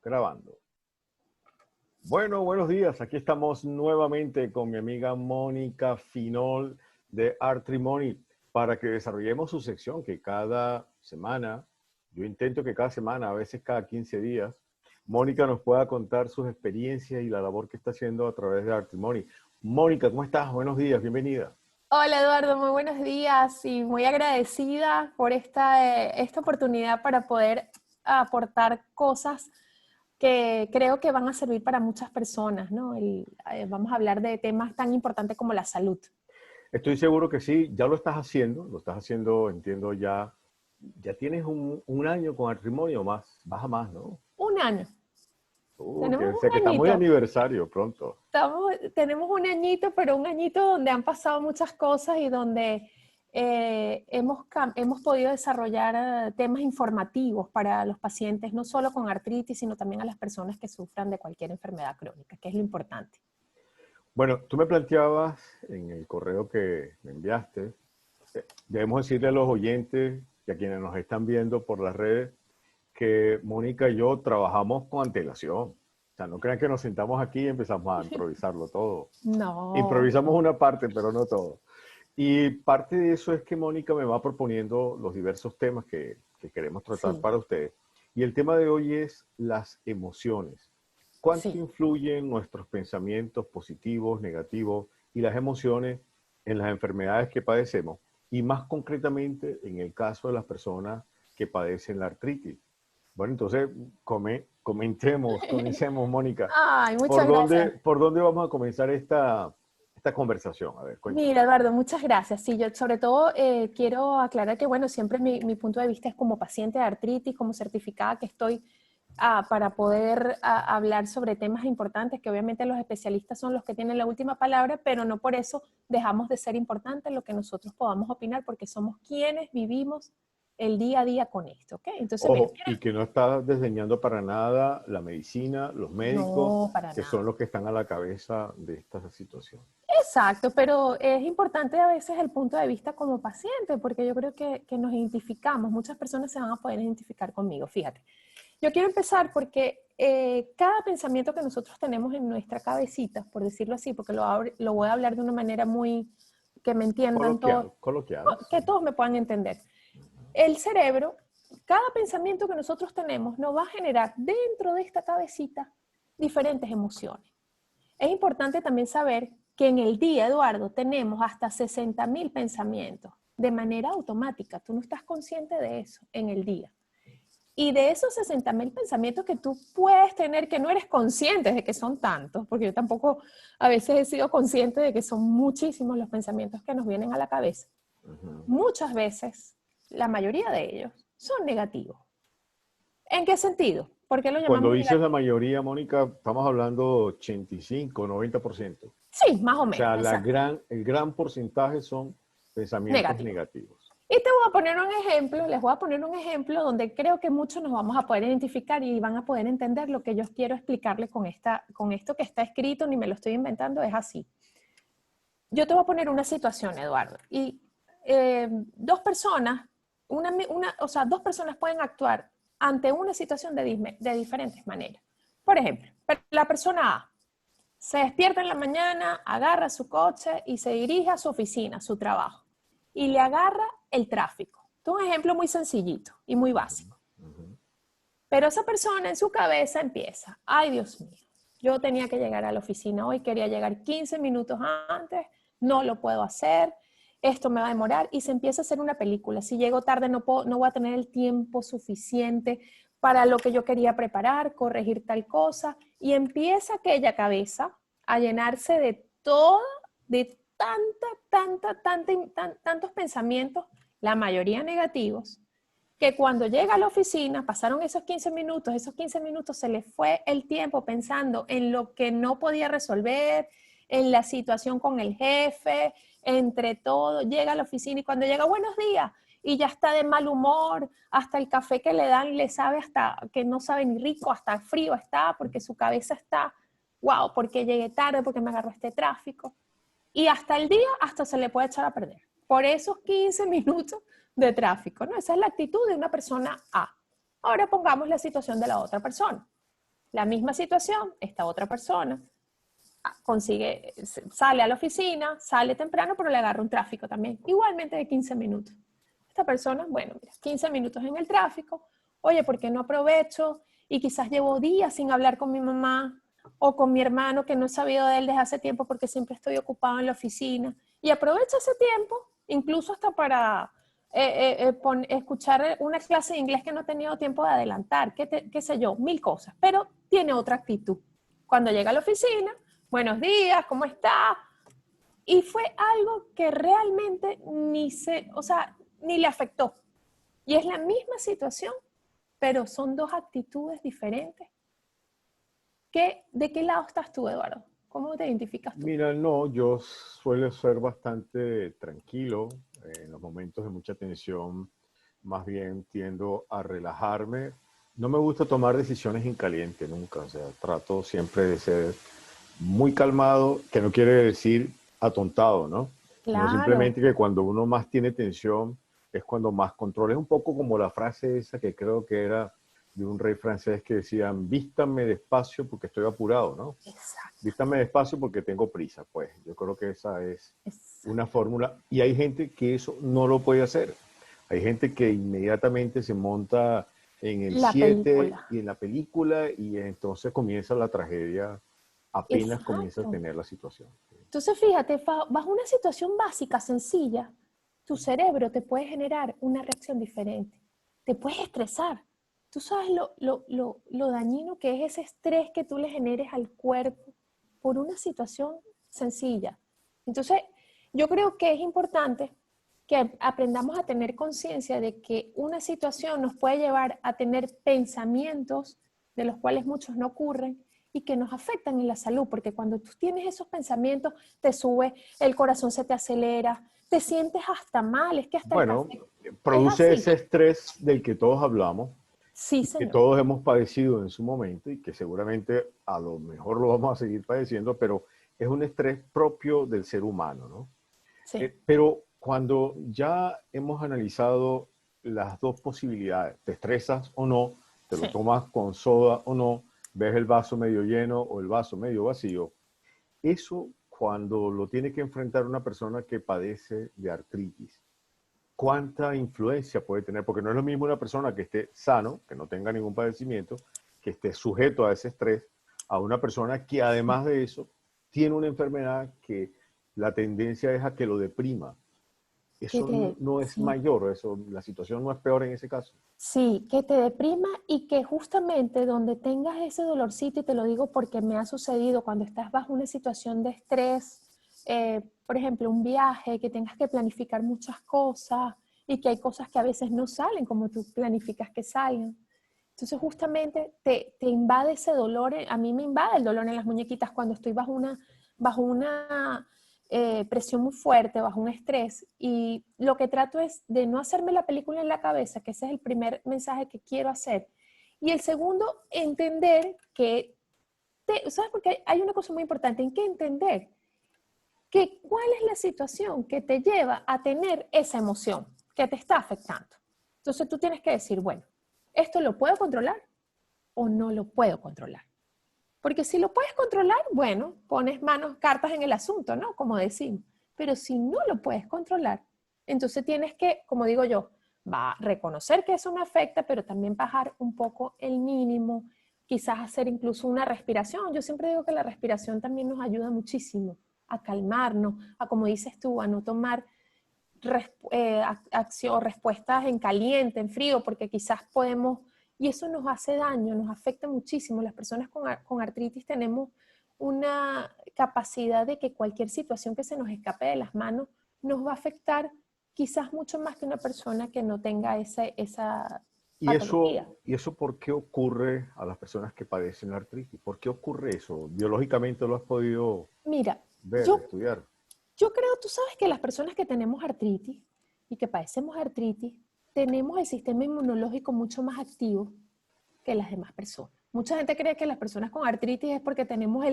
Grabando. Bueno, buenos días. Aquí estamos nuevamente con mi amiga Mónica Finol de Artrimony para que desarrollemos su sección que cada semana, yo intento que cada semana, a veces cada 15 días, Mónica nos pueda contar sus experiencias y la labor que está haciendo a través de Artrimony. Mónica, ¿cómo estás? Buenos días, bienvenida. Hola Eduardo, muy buenos días y muy agradecida por esta oportunidad para poder aportar cosas que creo que van a servir para muchas personas, ¿no? Vamos a hablar de temas tan importantes como la salud. Estoy seguro que sí, ya lo estás haciendo, entiendo ya tienes un año con Artrimony o más, vas a más, ¿no? Un año. Que, Tenemos o sea, que un estamos de añito. aniversario pronto. Tenemos un añito, pero un añito donde han pasado muchas cosas y donde hemos podido desarrollar temas informativos para los pacientes, no solo con artritis, sino también a las personas que sufran de cualquier enfermedad crónica, que es lo importante. Bueno, tú me planteabas en el correo que me enviaste, debemos decirle a los oyentes y a quienes nos están viendo por las redes que Mónica y yo trabajamos con antelación. O sea, no crean que nos sentamos aquí y empezamos a improvisarlo todo. No. Improvisamos una parte, pero no todo. Y parte de eso es que Mónica me va proponiendo los diversos temas que queremos tratar Sí, para ustedes. Y el tema de hoy es las emociones. ¿Cuánto sí. influyen nuestros pensamientos positivos, negativos y las emociones en las enfermedades que padecemos? Y más concretamente en el caso de las personas que padecen la artritis. Bueno, entonces comencemos, Mónica. Ay, muchas gracias. ¿Por dónde vamos a comenzar esta conversación? A ver, cuéntame. Mira, Eduardo, muchas gracias. Sí, yo sobre todo quiero aclarar que, bueno, siempre mi punto de vista es como paciente de artritis, como certificada que estoy para poder hablar sobre temas importantes, que obviamente los especialistas son los que tienen la última palabra, pero no por eso dejamos de ser importante lo que nosotros podamos opinar, porque somos quienes vivimos el día a día con esto, ¿ok? Entonces, mira, Ojo, y que no está desdeñando para nada la medicina, los médicos, no, para que son nada. los que están a la cabeza de esta situación. Exacto, pero es importante a veces el punto de vista como paciente, porque yo creo que nos identificamos, muchas personas se van a poder identificar conmigo, fíjate. Yo quiero empezar porque cada pensamiento que nosotros tenemos en nuestra cabecita, por decirlo así, porque lo voy a hablar de una manera muy que me entiendan todos, Coloquial, que sí. todos me puedan entender. El cerebro, cada pensamiento que nosotros tenemos nos va a generar dentro de esta cabecita diferentes emociones. Es importante también saber que en el día, Eduardo, tenemos hasta 60.000 pensamientos de manera automática. Tú no estás consciente de eso en el día. Y de esos 60.000 pensamientos que tú puedes tener, que no eres consciente de que son tantos, porque yo tampoco a veces he sido consciente de que son muchísimos los pensamientos que nos vienen a la cabeza. Muchas veces, la mayoría de ellos, son negativos. ¿En qué sentido? ¿Por qué lo Cuando llamamos dices la negativo? mayoría, Mónica, estamos hablando 85, 90%. Sí, más o O menos, sea, exacto. el gran porcentaje son pensamientos Negativo. negativos. Y te voy a poner un ejemplo, les voy a poner un ejemplo donde creo que muchos nos vamos a poder identificar y van a poder entender lo que yo quiero explicarles con esto que está escrito, ni me lo estoy inventando, es así. Yo te voy a poner una situación, Eduardo, y dos personas, dos personas pueden actuar ante una situación de diferentes maneras. Por ejemplo, la persona A se despierta en la mañana, agarra su coche y se dirige a su oficina, a su trabajo, y le agarra el tráfico. Esto es un ejemplo muy sencillito y muy básico. Pero esa persona en su cabeza empieza, ay Dios mío, yo tenía que llegar a la oficina hoy, quería llegar 15 minutos antes, no lo puedo hacer, esto me va a demorar y se empieza a hacer una película. Si llego tarde no voy a tener el tiempo suficiente para lo que yo quería preparar, corregir tal cosa y empieza aquella cabeza a llenarse de todo, de tantos pensamientos, la mayoría negativos, que cuando llega a la oficina, pasaron esos 15 minutos se le fue el tiempo pensando en lo que no podía resolver, en la situación con el jefe, entre todo, llega a la oficina y cuando llega, buenos días, y ya está de mal humor, hasta el café que le dan le sabe hasta que no sabe ni rico, hasta frío está, porque su cabeza está, wow, porque llegué tarde, porque me agarró este tráfico. Y hasta el día, hasta se le puede echar a perder. Por esos 15 minutos de tráfico, ¿no? Esa es la actitud de una persona A. Ahora pongamos la situación de la otra persona. La misma situación, esta otra persona sale a la oficina, sale temprano, pero le agarra un tráfico también, igualmente de 15 minutos. Esta persona, bueno, mira, 15 minutos en el tráfico, oye, ¿por qué no aprovecho? Y quizás llevo días sin hablar con mi mamá o con mi hermano que no he sabido de él desde hace tiempo porque siempre estoy ocupado en la oficina. Y aprovecho ese tiempo, incluso hasta para escuchar una clase de inglés que no he tenido tiempo de adelantar, qué sé yo, mil cosas, pero tiene otra actitud. Cuando llega a la oficina, buenos días, ¿cómo está? Y fue algo que realmente ni le afectó. Y es la misma situación, pero son dos actitudes diferentes. ¿De qué lado estás tú, Eduardo? ¿Cómo te identificas tú? Mira, no, yo suelo ser bastante tranquilo en los momentos de mucha tensión. Más bien tiendo a relajarme. No me gusta tomar decisiones en caliente nunca. O sea, trato siempre de ser muy calmado, que no quiere decir atontado, ¿no? Sino Claro. simplemente que cuando uno más tiene tensión es cuando más controla. Es un poco como la frase esa que creo que era de un rey francés que decía, vístame despacio porque estoy apurado, ¿no? Exacto. Vístame despacio porque tengo prisa. Pues yo creo que esa es Exacto. una fórmula. Y hay gente que eso no lo puede hacer. Hay gente que inmediatamente se monta en el La 7 película. y en la película y entonces comienza la tragedia apenas comienza a Exacto. tener la situación. Entonces, fíjate, bajo una situación básica, sencilla, tu cerebro te puede generar una reacción diferente. Te puedes estresar. Tú sabes lo dañino que es ese estrés que tú le generes al cuerpo por una situación sencilla. Entonces, yo creo que es importante que aprendamos a tener conciencia de que una situación nos puede llevar a tener pensamientos de los cuales muchos no ocurren y que nos afectan en la salud, porque cuando tú tienes esos pensamientos, te sube, el corazón se te acelera, te sientes hasta mal, es que hasta el Bueno, café es produce así. ese estrés del que todos hablamos Sí, y que señor. todos hemos padecido en su momento y que seguramente a lo mejor lo vamos a seguir padeciendo, pero es un estrés propio del ser humano, ¿no? Sí, Pero cuando ya hemos analizado las dos posibilidades, te estresas o no, te lo sí. tomas con soda o no, ves el vaso medio lleno o el vaso medio vacío, eso cuando lo tiene que enfrentar una persona que padece de artritis, ¿cuánta influencia puede tener? Porque no es lo mismo una persona que esté sano, que no tenga ningún padecimiento, que esté sujeto a ese estrés, a una persona que además de eso tiene una enfermedad que la tendencia es a que lo deprima. Eso no es Sí, mayor, eso, la situación no es peor en ese caso. sí, que te deprima y que justamente donde tengas ese dolorcito, y te lo digo porque me ha sucedido cuando estás bajo una situación de estrés, por ejemplo, un viaje, que tengas que planificar muchas cosas y que hay cosas que a veces no salen como tú planificas que salgan. Entonces justamente te invade ese dolor, a mí me invade el dolor en las muñequitas cuando estoy bajo una presión muy fuerte, bajo un estrés, y lo que trato es de no hacerme la película en la cabeza, que ese es el primer mensaje que quiero hacer. Y el segundo, entender ¿sabes? Porque hay una cosa muy importante, en que entender que cuál es la situación que te lleva a tener esa emoción que te está afectando. Entonces tú tienes que decir, bueno, ¿esto lo puedo controlar o no lo puedo controlar? Porque si lo puedes controlar, bueno, pones cartas en el asunto, ¿no? Como decimos. Pero si no lo puedes controlar, entonces tienes que, como digo yo, va a reconocer que eso me afecta, pero también bajar un poco el mínimo, quizás hacer incluso una respiración. Yo siempre digo que la respiración también nos ayuda muchísimo a calmarnos, a, como dices tú, a no tomar acción, respuestas en caliente, en frío, porque quizás podemos, y eso nos hace daño, nos afecta muchísimo. Las personas con artritis tenemos una capacidad de que cualquier situación que se nos escape de las manos nos va a afectar quizás mucho más que una persona que no tenga esa patología. Y eso por qué ocurre a las personas que padecen artritis? ¿Por qué ocurre eso? ¿Biológicamente lo has podido Mira, ver, yo estudiar? Yo creo, tú sabes que las personas que tenemos artritis y que padecemos artritis, tenemos el sistema inmunológico mucho más activo que las demás personas. Mucha gente cree que las personas con artritis es porque tenemos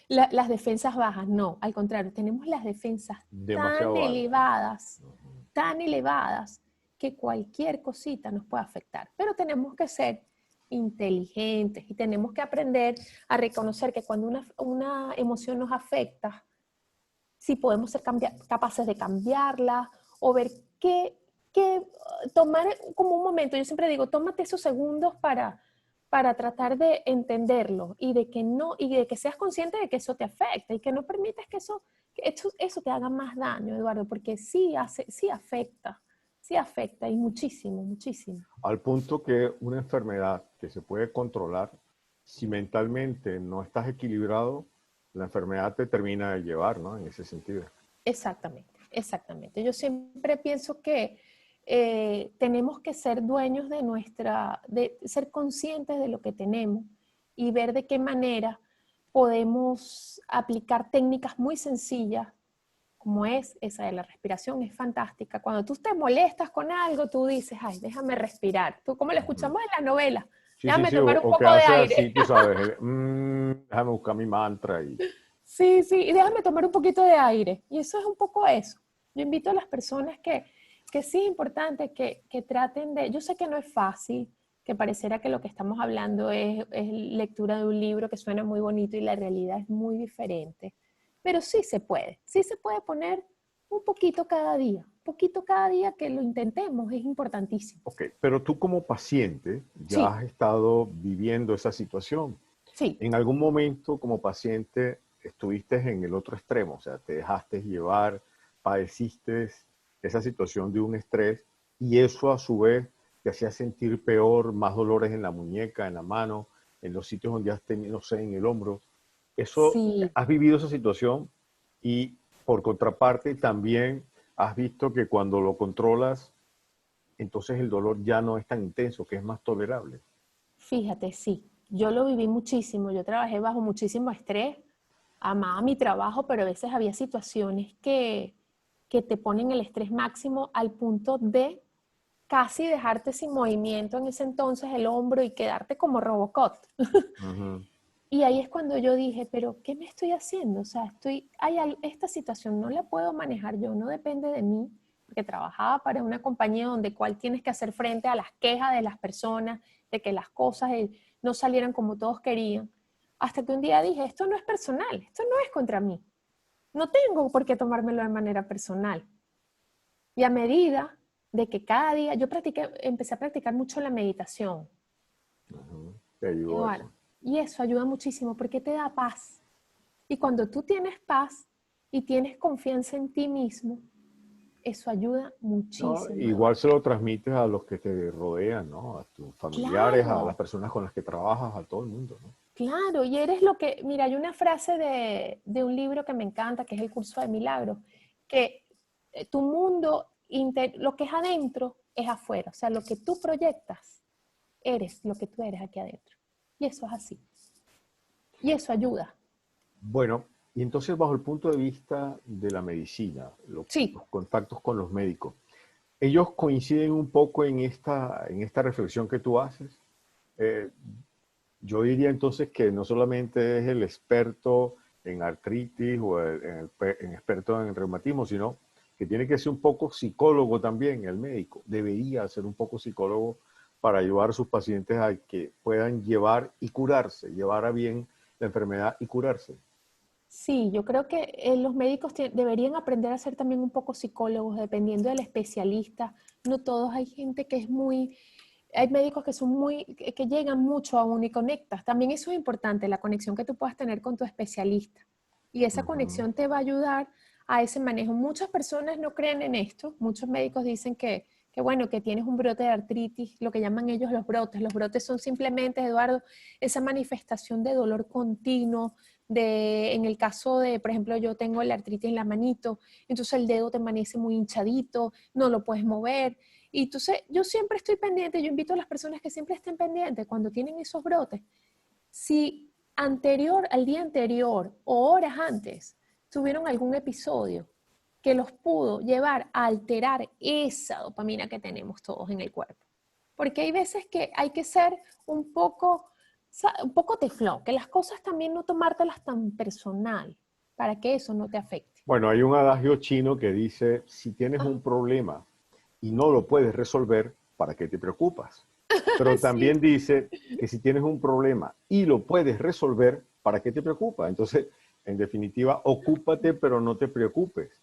las defensas bajas. No, al contrario, tenemos las defensas Demasiado alto. tan elevadas, que cualquier cosita nos puede afectar. Pero tenemos que ser inteligentes y tenemos que aprender a reconocer que cuando una emoción nos afecta, sí podemos ser capaces de cambiarla o ver tomar como un momento. Yo siempre digo, tómate esos segundos para tratar de entenderlo y de que no, y de que seas consciente de que eso te afecta y que no permitas que eso te haga más daño, Eduardo, porque sí afecta y muchísimo, muchísimo. Al punto que una enfermedad que se puede controlar, si mentalmente no estás equilibrado, la enfermedad te termina de llevar, ¿no? En ese sentido. Exactamente, exactamente. Yo siempre pienso que tenemos que ser dueños de ser conscientes de lo que tenemos y ver de qué manera podemos aplicar técnicas muy sencillas, como es esa de la respiración, es fantástica. Cuando tú te molestas con algo, tú dices, ay, déjame respirar. Tú, como lo escuchamos en la novela, Sí, sí, déjame sí, tomar un o que poco de hace aire. así, tú sabes, déjame buscar mi mantra y... Sí, sí, y déjame tomar un poquito de aire. Y eso es un poco eso. Yo invito a las personas que sí es importante que traten de, yo sé que no es fácil, que pareciera que lo que estamos hablando es lectura de un libro que suena muy bonito y la realidad es muy diferente, pero sí se puede poner un poquito cada día que lo intentemos, es importantísimo. Ok, pero tú como paciente ya Sí, has estado viviendo esa situación. sí, En algún momento como paciente estuviste en el otro extremo, o sea, te dejaste llevar, padeciste esa situación de un estrés y eso a su vez te hacía sentir peor, más dolores en la muñeca, en la mano, en los sitios donde has tenido, no sé, en el hombro. Eso, sí. has vivido esa situación y por contraparte también has visto que cuando lo controlas, entonces el dolor ya no es tan intenso, que es más tolerable. Fíjate, sí, yo lo viví muchísimo, yo trabajé bajo muchísimo estrés, amaba mi trabajo, pero a veces había situaciones que te ponen el estrés máximo al punto de casi dejarte sin movimiento en ese entonces el hombro y quedarte como Robocop. Ujú. Y ahí es cuando yo dije, pero ¿qué me estoy haciendo? O sea, esta situación no la puedo manejar yo, no depende de mí, porque trabajaba para una compañía donde cual tienes que hacer frente a las quejas de las personas, de que las cosas no salieran como todos querían. Hasta que un día dije, esto no es personal, esto no es contra mí. No tengo por qué tomármelo de manera personal. Y a medida de que cada día, empecé a practicar mucho la meditación, Ujú. Te ayudó Eduardo, eso. y eso ayuda muchísimo porque te da paz. Y cuando tú tienes paz y tienes confianza en ti mismo, eso ayuda ¿No? muchísimo, Igual Eduardo. se lo transmites a los que te rodean, ¿no? A tus familiares, a las Claro, personas con las que trabajas, a todo el mundo, ¿no? claro. Y eres mira, hay una frase de un libro que me encanta, que es El Curso de Milagros, que tu mundo, lo que es adentro, es afuera. O sea, lo que tú proyectas, eres lo que tú eres aquí adentro. Y eso es así. Y eso ayuda. Bueno, y entonces bajo el punto de vista de la medicina, Sí, los contactos con los médicos, ellos coinciden un poco en esta reflexión que tú haces. Eh, yo diría entonces que no solamente es el experto en artritis o en experto en reumatismo, sino que tiene que ser un poco psicólogo también, el médico. Debería ser un poco psicólogo para ayudar a sus pacientes a que puedan llevar y curarse, llevar a bien la enfermedad y curarse. sí, yo creo que los médicos deberían aprender a ser también un poco psicólogos, dependiendo del especialista. No todos, hay médicos que son que llegan mucho a uno y conectas. También eso es importante, la conexión que tú puedas tener con tu especialista. Y esa Ujú. conexión te va a ayudar a ese manejo. Muchas personas no creen en esto. Muchos médicos dicen que bueno, que tienes un brote de artritis, lo que llaman ellos los brotes. Los brotes son simplemente, Eduardo, esa manifestación de dolor continuo, en el caso de, por ejemplo, yo tengo la artritis en la manito, entonces el dedo te amanece muy hinchadito, no lo puedes mover. Y entonces yo siempre estoy pendiente, yo invito a las personas que siempre estén pendientes cuando tienen esos brotes. Si al día anterior o horas antes tuvieron algún episodio que los pudo llevar a alterar esa dopamina que tenemos todos en el cuerpo. Porque hay veces que hay que ser un poco teflón, que las cosas también no tomártelas tan personal para que eso no te afecte. Bueno, hay un adagio chino que dice, si tienes Ah, un problema y no lo puedes resolver, ¿para qué te preocupas? Pero Sí, también dice que si tienes un problema y lo puedes resolver, ¿para qué te preocupa? Entonces, en definitiva, ocúpate, pero no te preocupes.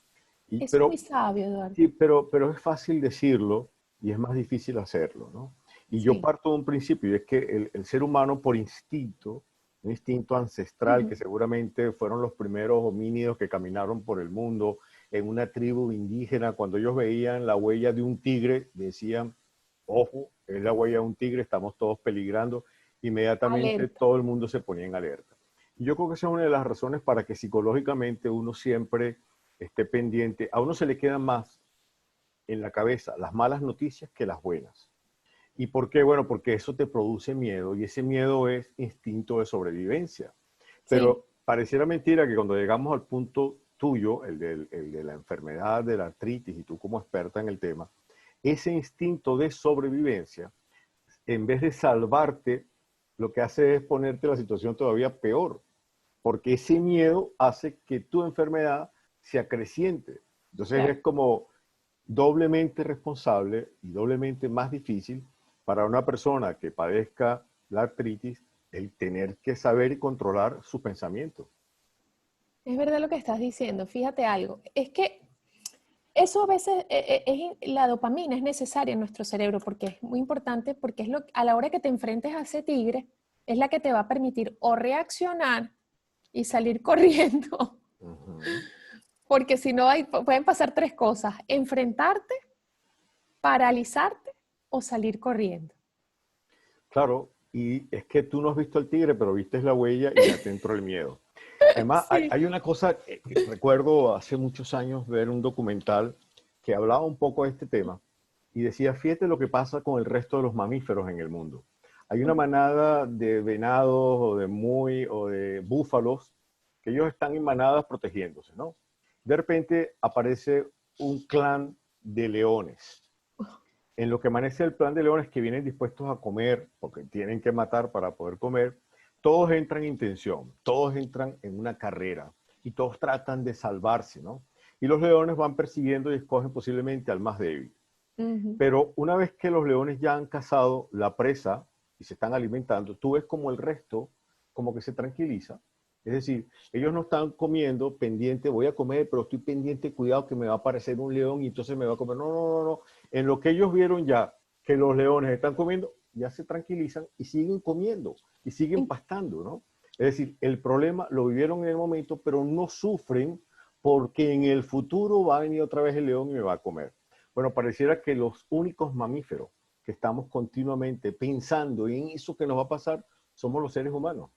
Y, eso es muy pero, sabio, Eduardo. sí, pero es fácil decirlo y es más difícil hacerlo, ¿no? Y yo Sí. parto de un principio, y es que el ser humano por instinto, un instinto ancestral, que Ujú. seguramente fueron los primeros homínidos que caminaron por el mundo en una tribu indígena, cuando ellos veían la huella de un tigre, decían, ojo, es la huella de un tigre, estamos todos peligrando, inmediatamente Alerta. todo el mundo se ponía en alerta. Y yo creo que esa es una de las razones para que psicológicamente uno siempre esté pendiente. A uno se le quedan más en la cabeza las malas noticias que las buenas. ¿Y por qué? Bueno, porque eso te produce miedo y ese miedo es instinto de sobrevivencia. Sí, Pero pareciera mentira que cuando llegamos al punto tuyo, el de la enfermedad de la artritis, y tú como experta en el tema, ese instinto de sobrevivencia, en vez de salvarte, lo que hace es ponerte la situación todavía peor, porque ese miedo hace que tu enfermedad se acreciente. Entonces claro. es como doblemente responsable y doblemente más difícil para una persona que padezca la artritis el tener que saber y controlar sus pensamientos. Es verdad lo que estás diciendo. Fíjate algo. Es que eso a veces, la dopamina es necesaria en nuestro cerebro porque es muy importante, porque es a la hora que te enfrentes a ese tigre, es la que te va a permitir o reaccionar y salir corriendo, Uh -huh. porque si no pueden pasar tres cosas: enfrentarte, paralizarte o salir corriendo. Claro, y es que tú no has visto al tigre, pero viste la huella y ya te entró el miedo. Además, Sí. hay una cosa, recuerdo hace muchos años ver un documental que hablaba un poco de este tema y decía, fíjate lo que pasa con el resto de los mamíferos en el mundo. Hay una manada de venados o de muy o de búfalos que ellos están en manadas protegiéndose, ¿no? De repente aparece un clan de leones. En lo que amanece el plan de leones que vienen dispuestos a comer, porque tienen que matar para poder comer, todos entran en tensión, todos entran en una carrera y todos tratan de salvarse, ¿no? Y los leones van persiguiendo y escogen posiblemente al más débil. Ujú. Pero una vez que los leones ya han cazado la presa y se están alimentando, tú ves como el resto como que se tranquiliza. Es decir, ellos no están comiendo pendiente, voy a comer, pero estoy pendiente, cuidado que me va a aparecer un león y entonces me va a comer. No, no, no, no. En lo que ellos vieron ya que los leones están comiendo, ya se tranquilizan y siguen comiendo y siguen pastando, ¿no? Es decir, el problema lo vivieron en el momento, pero no sufren porque en el futuro va a venir otra vez el león y me va a comer. Bueno, pareciera que los únicos mamíferos que estamos continuamente pensando en eso que nos va a pasar somos los seres humanos.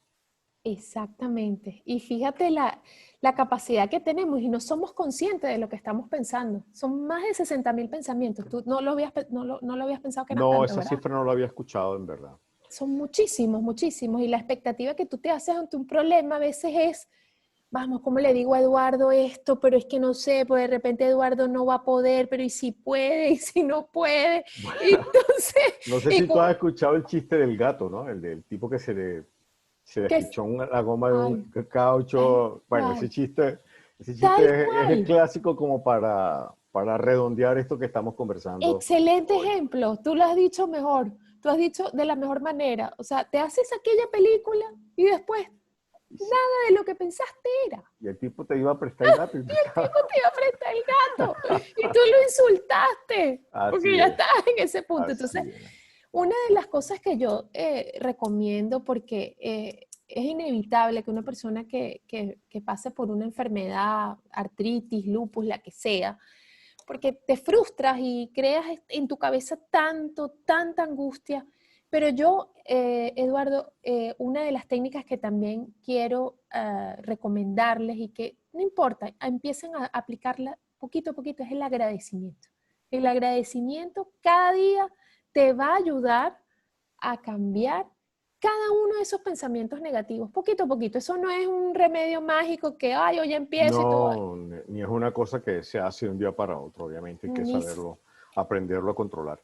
Exactamente. Y fíjate la capacidad que tenemos y no somos conscientes de lo que estamos pensando. Son más de 60.000 pensamientos. Tú no lo habías pensado que eran No, tantos, esa ¿verdad? cifra no la había escuchado en verdad. Son muchísimos, muchísimos. Y la expectativa que tú te haces ante un problema a veces es, vamos, ¿cómo le digo a Eduardo esto? Pero es que no sé, pues de repente Eduardo no va a poder, pero ¿y si puede? ¿Y si no puede? Y entonces, No sé y si tú has como, escuchado el chiste del gato, ¿no? El del tipo que se le que es, espichó la goma de un ay, tal caucho. Bueno, cual, ese chiste tal es el cual. clásico como para redondear esto que estamos conversando Excelente hoy. ejemplo, tú lo has dicho mejor, tú has dicho de la mejor manera, o sea, te haces aquella película y después Y, sí, nada de lo que pensaste era. y el tipo te iba a prestar el gato y tú Y el estabas... tipo te iba a prestar el gato y tú lo insultaste porque Así ya es, estabas en ese punto. Entonces, así es. una de las cosas que yo recomiendo, porque es inevitable que una persona que pase por una enfermedad, artritis, lupus, la que sea, porque te frustras y creas en tu cabeza tanta angustia. Pero yo, Eduardo, una de las técnicas que también quiero recomendarles y que no importa, empiecen a aplicarla poquito a poquito, es el agradecimiento. El agradecimiento cada día te va a ayudar a cambiar cada uno de esos pensamientos negativos, poquito a poquito. Eso no es un remedio mágico que, ay, hoy empiezo y todo. No, ni es una cosa que se hace de un día para otro, obviamente hay que Ni, saberlo, aprenderlo a controlar.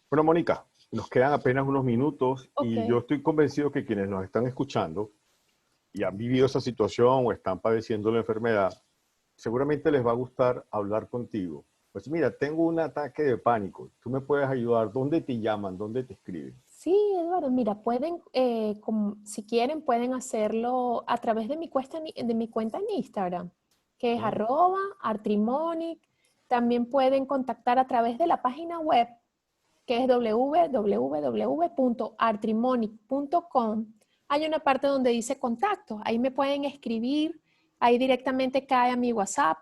Bueno, Mónica, nos quedan apenas unos minutos ok. y yo estoy convencido que quienes nos están escuchando y han vivido esa situación o están padeciendo la enfermedad, seguramente les va a gustar hablar contigo. Pues mira, tengo un ataque de pánico, tú me puedes ayudar, ¿dónde te llaman? ¿Dónde te escriben? Sí, Eduardo, mira, pueden, si quieren, pueden hacerlo a través de de mi cuenta en Instagram, que es ¿Mm? @artrimonic. También pueden contactar a través de la página web, que es www.artrimonic.com. Hay una parte donde dice contacto, ahí me pueden escribir, ahí directamente cae a mi WhatsApp,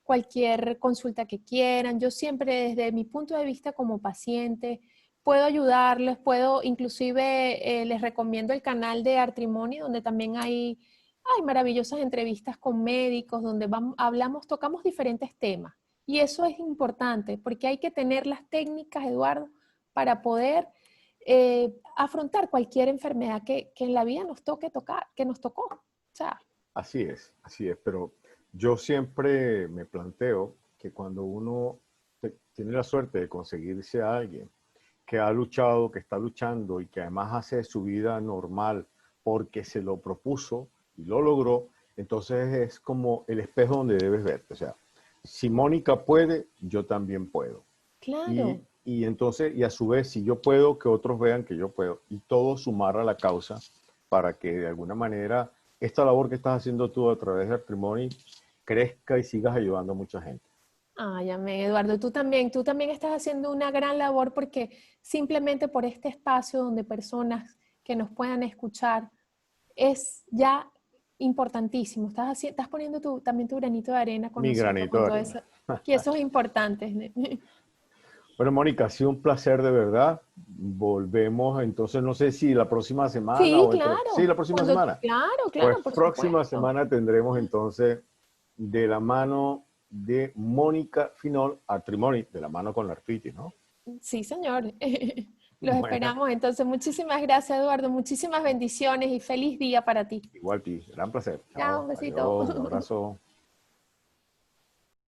cualquier consulta que quieran. Yo siempre desde mi punto de vista como paciente puedo ayudarles, puedo inclusive les recomiendo el canal de Artrimony donde también hay maravillosas entrevistas con médicos donde hablamos, tocamos diferentes temas. Y eso es importante porque hay que tener las técnicas, Eduardo, para poder afrontar cualquier enfermedad que en la vida nos toque tocar, que nos tocó. O sea, Así es, pero yo siempre me planteo que cuando uno tiene la suerte de conseguirse a alguien que ha luchado, que está luchando y que además hace su vida normal porque se lo propuso y lo logró, entonces es como el espejo donde debes verte. O sea, si Mónica puede, yo también puedo. claro. Y entonces, y a su vez, si yo puedo, que otros vean que yo puedo. Y todo sumar a la causa para que de alguna manera esta labor que estás haciendo tú a través de Artrimony crezca y sigas ayudando a mucha gente. Ay, amén, Eduardo. Tú también estás haciendo una gran labor porque simplemente por este espacio donde personas que nos puedan escuchar es ya importantísimo. Estás poniendo también tu granito de arena con Mi nosotros, granito con de todo arena. eso. Y eso es importante. Bueno, Mónica, ha sido un placer de verdad. Volvemos entonces, no sé si la próxima semana Sí, o dentro. Sí, claro. la próxima semana. Claro, Pues claro, por próxima supuesto. semana tendremos entonces de la mano de Mónica Finol, Artrimony, de la mano con la artritis, ¿no? Sí, señor. Los Bueno, esperamos. Entonces, muchísimas gracias, Eduardo. Muchísimas bendiciones y feliz día para ti. igual a ti, gran placer. Chao, un Chao, besito. adiós, un abrazo.